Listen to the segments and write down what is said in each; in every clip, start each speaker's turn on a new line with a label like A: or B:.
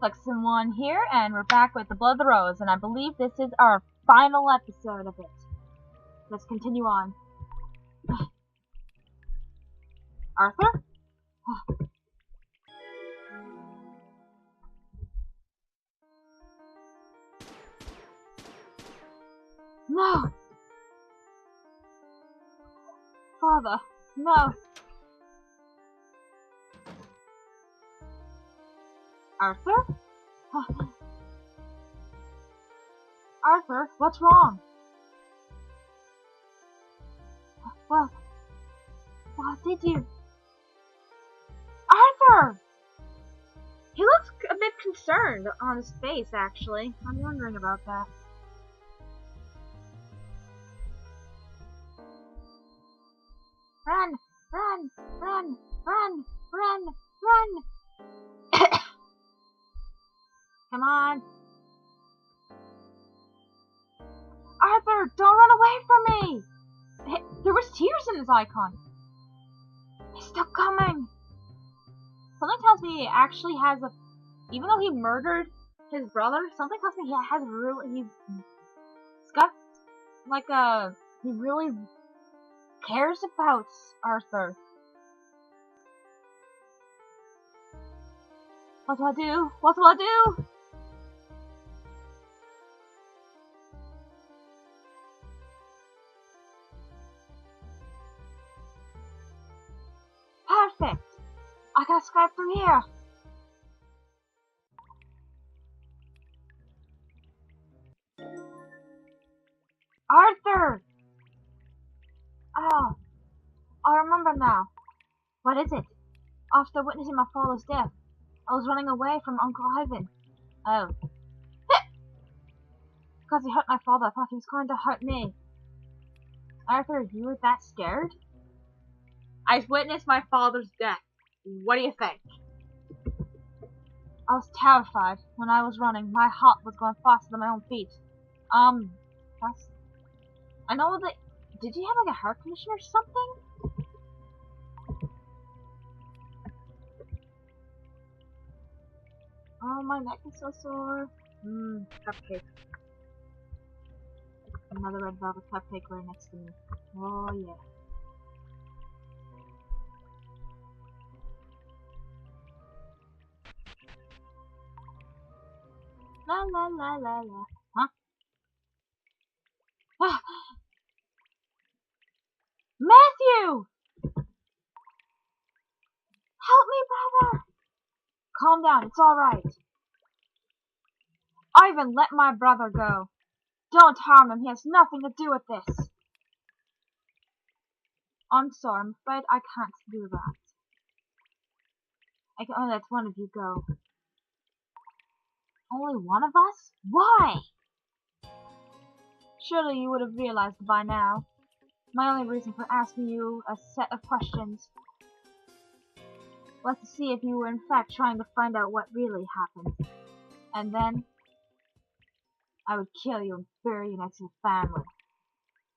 A: Flexin1 here, and we're back with the Blood of the Rose, and I believe this is our final episode of it. Let's continue on. Arthur? No! Father, no! Arthur? Arthur, what's wrong? What did you... Arthur! He looks a bit concerned on his face, actually. I'm wondering about that. Run! Run! Run! Run! Run! Run! Come on! Arthur, don't run away from me! There was tears in his icon. He's still coming. Something tells me he actually has a... Even though he murdered his brother, something tells me he has really... He's got like a... He really cares about Arthur. What do I do? What do I do? Perfect! I can escape from here! Arthur! Oh, I remember now. What is it? After witnessing my father's death, I was running away from Uncle Ivan. Oh. Because he hurt my father, I thought he was going to hurt me. Arthur, you were that scared? I witnessed my father's death. What do you think? I was terrified. When I was running, my heart was going faster than my own feet. That's... I know that... Did you have like a heart condition or something? Oh, my neck is so sore. Cupcake. Another red velvet cupcake right next to me. Oh, yeah. La la la la la. Huh? Matthew! Help me, brother! Calm down, it's alright. Ivan, let my brother go. Don't harm him, he has nothing to do with this. I'm sorry, I'm afraid I can't do that. I can only let one of you go. Only one of us? Why? Surely you would have realized by now. My only reason for asking you a set of questions was to see if you were in fact trying to find out what really happened. And then, I would kill you and bury you next to your family.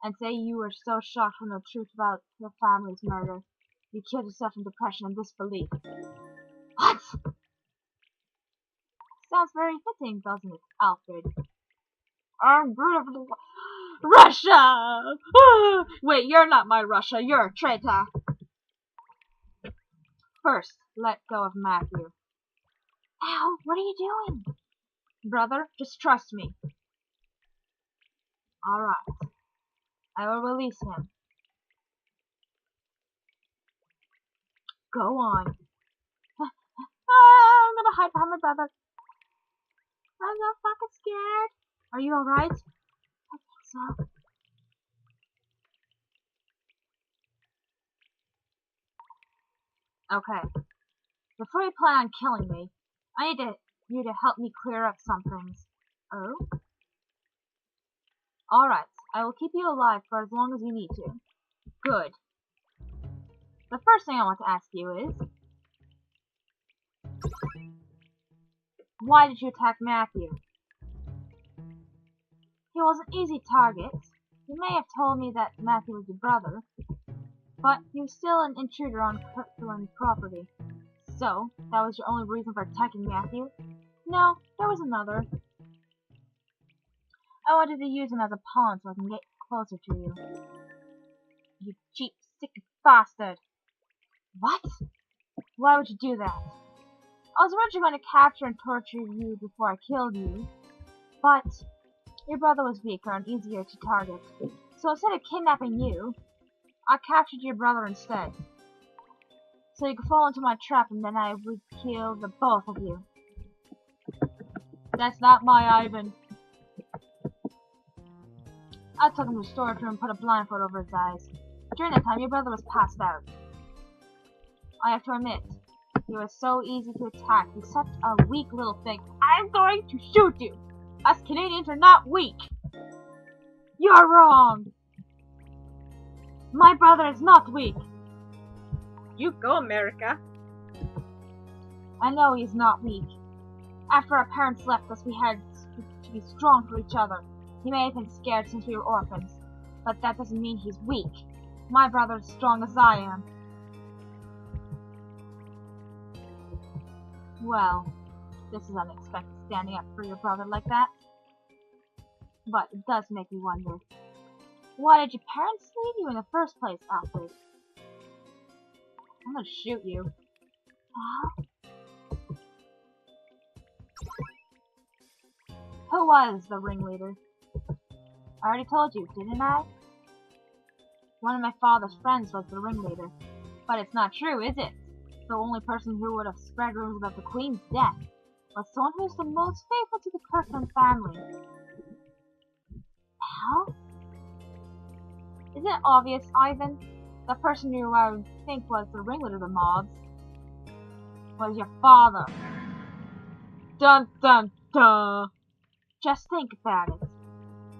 A: And say you were so shocked from the truth about your family's murder, you killed yourself in depression and disbelief. What? Sounds very fitting, doesn't it, Alfred? I'm beautiful. Russia! Wait, you're not my Russia, you're a traitor. First, let go of Matthew. Ow, what are you doing? Brother, just trust me. Alright. I will release him. Go on. I'm gonna hide behind my brother. I'm so fucking scared. Are you alright? I think so. Okay. Before you plan on killing me, I need you to help me clear up some things. Oh? Alright, I will keep you alive for as long as you need to. Good. The first thing I want to ask you is... Why did you attack Matthew? He was an easy target. You may have told me that Matthew was your brother, but he was still an intruder on Kirkland property. So, that was your only reason for attacking Matthew? No, there was another. I wanted to use him as a pawn so I can get closer to you. You cheap, sick bastard. What? Why would you do that? I was originally going to capture and torture you before I killed you, but your brother was weaker and easier to target. So instead of kidnapping you, I captured your brother instead. So you could fall into my trap and then I would kill the both of you. That's not my Ivan. I took him to the storage room and put a blindfold over his eyes. During that time, your brother was passed out. I have to admit, he was so easy to attack. He's such a weak little thing. I'm going to shoot you! Us Canadians are not weak! You're wrong! My brother is not weak! You go, America! I know he's not weak. After our parents left us, we had to be strong for each other. He may have been scared since we were orphans, but that doesn't mean he's weak. My brother is as strong as I am. Well, this is unexpected, standing up for your brother like that. But it does make me wonder, why did your parents leave you in the first place, Alfred? I'm gonna shoot you. Who was the ringleader? I already told you, didn't I? One of my father's friends was the ringleader. But it's not true, is it? The only person who would have spread rumors about the Queen's death was someone who's the most faithful to the Kirkland family. How? Isn't it obvious, Ivan? The person who I would think was the ringleader of the mobs was your father. Dun dun dun! Just think about it.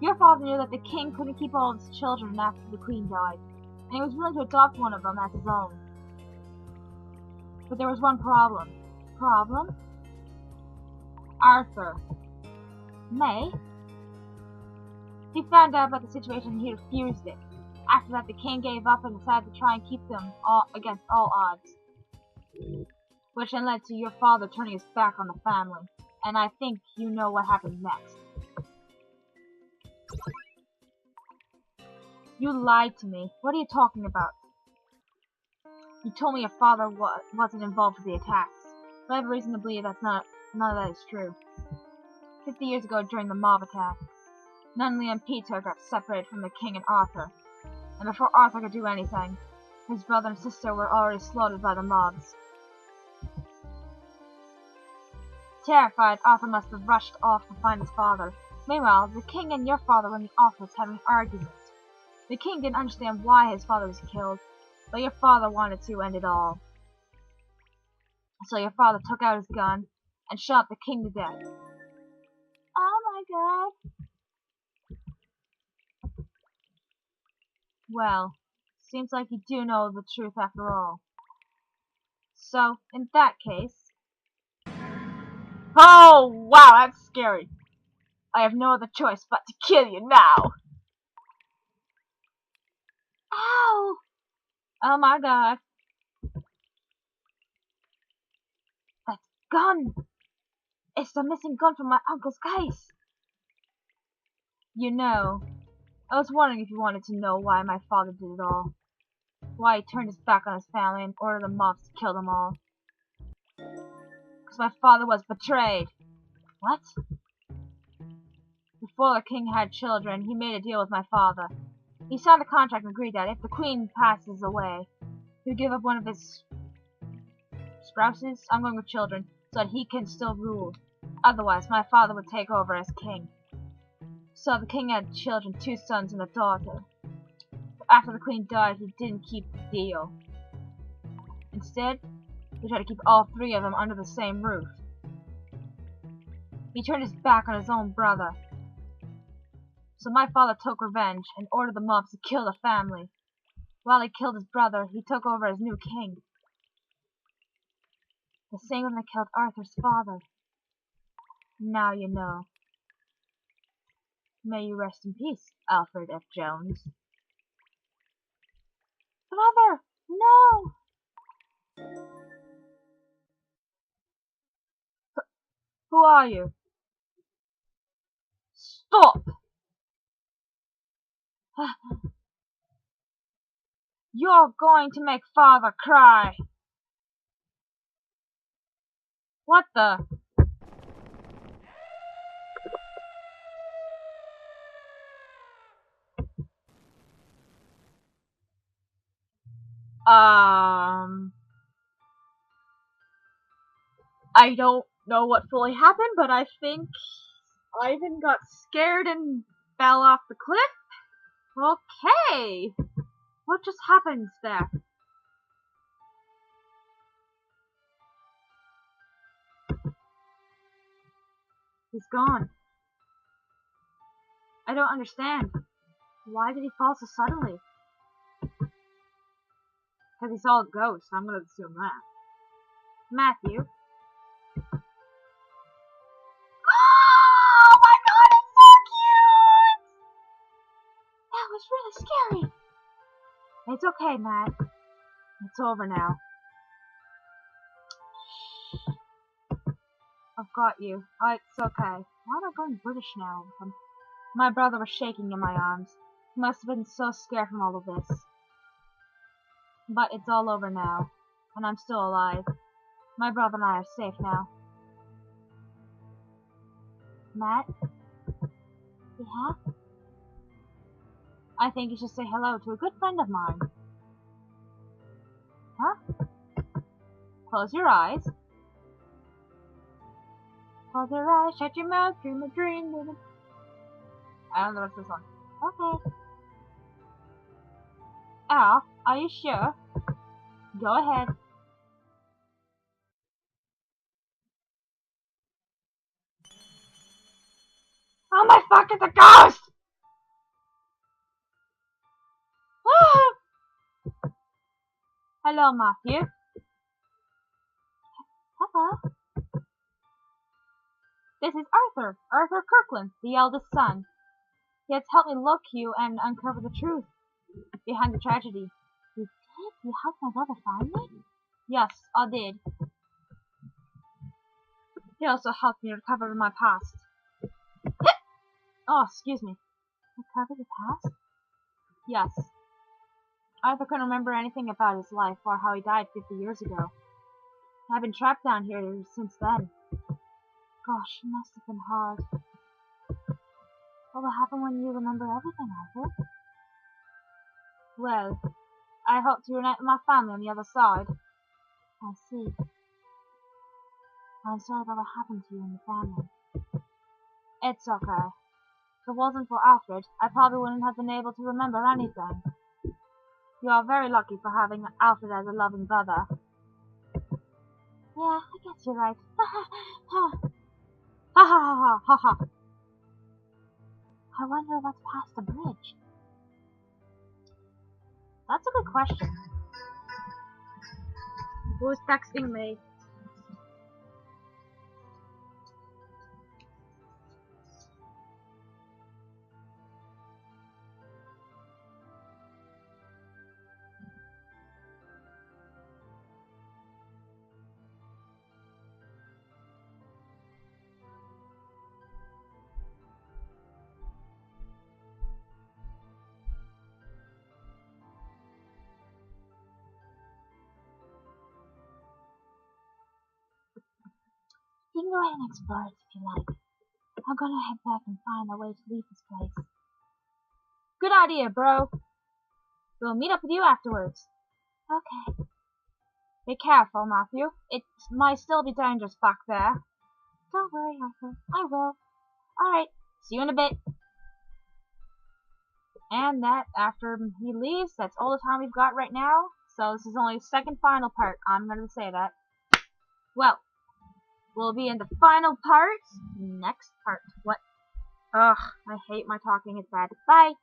A: Your father knew that the king couldn't keep all his children after the queen died, and he was willing to adopt one of them as his own. But there was one problem. Problem? Arthur. May? He found out about the situation and he refused it. After that, the king gave up and decided to try and keep them all against all odds. Which then led to your father turning his back on the family. And I think you know what happened next. You lied to me. What are you talking about? You told me your father wasn't involved with the attacks. But I have reason to believe none of that is true. 50 years ago, during the mob attack, Nunley and Peter got separated from the king and Arthur. And before Arthur could do anything, his brother and sister were already slaughtered by the mobs. Terrified, Arthur must have rushed off to find his father. Meanwhile, the king and your father were in the office having an argument. The king didn't understand why his father was killed, but your father wanted to end it all. So your father took out his gun and shot the king to death. Oh my god. Well, seems like you do know the truth after all. So, in that case... Oh, wow, that's scary. I have no other choice but to kill you now. Ow! Oh my god. That gun! It's the missing gun from my uncle's case. You know, I was wondering if you wanted to know why my father did it all. Why he turned his back on his family and ordered the mobs to kill them all. Because my father was betrayed. What? Before the king had children, he made a deal with my father. He signed a contract and agreed that if the queen passes away, he would give up one of his spouses, I'm going with children, so that he can still rule. Otherwise, my father would take over as king. So the king had children, 2 sons and a daughter. But after the queen died, he didn't keep the deal. Instead, he tried to keep all 3 of them under the same roof. He turned his back on his own brother. So my father took revenge and ordered the mobs to kill the family. While he killed his brother, he took over as new king. The same one that killed Arthur's father. Now you know. May you rest in peace, Alfred F. Jones. Brother, no! Who are you? Stop! You're going to make Father cry. What the? I don't know what fully happened, but I think Ivan got scared and fell off the cliff. Okay. What just happened there? He's gone. I don't understand. Why did he fall so suddenly? Because he saw a ghost, I'm gonna assume that. Matthew. Oh my god, it's so cute! That was really scary. It's okay, Matt. It's over now. I've got you. Oh, it's okay. Why am I going British now? My brother was shaking in my arms. He must have been so scared from all of this. But it's all over now. And I'm still alive. My brother and I are safe now. Matt? Yeah? I think you should say hello to a good friend of mine. Huh? Close your eyes. Close your eyes, shut your mouth, dream a dream. I don't know the rest of the song. Okay. Al, are you sure? Go ahead. Oh my fuck, it's a ghost! Hello, Matthew. Hello. This is Arthur. Arthur Kirkland, the eldest son. He has helped me look you and uncover the truth behind the tragedy. You did? You helped my brother find me? Yes, I did. He also helped me recover my past. Oh, excuse me. Recover the past? Yes. Arthur couldn't remember anything about his life or how he died 50 years ago. I've been trapped down here since then. Gosh, it must have been hard. What will happen when you remember everything, Arthur? Well, I hope to reunite with my family on the other side. I see. I'm sorry about what happened to you and your family. It's okay. If it wasn't for Alfred, I probably wouldn't have been able to remember anything. You are very lucky for having Alfred as a loving brother. Yeah, I guess you're right. Ha ha ha ha ha ha. I wonder what's past the bridge. That's a good question. Who's texting me? You can go ahead and explore it if you like. I'm gonna head back and find a way to leave this place. Good idea, bro. We'll meet up with you afterwards. Okay. Be careful, Matthew. It might still be dangerous back there. Don't worry, Arthur. I will. Alright, see you in a bit. And that, after he leaves, that's all the time we've got right now. So this is only the second final part. I'm gonna say that. Well, we'll be in the final part next part. What? Ugh, I hate my talking. It's bad. Bye.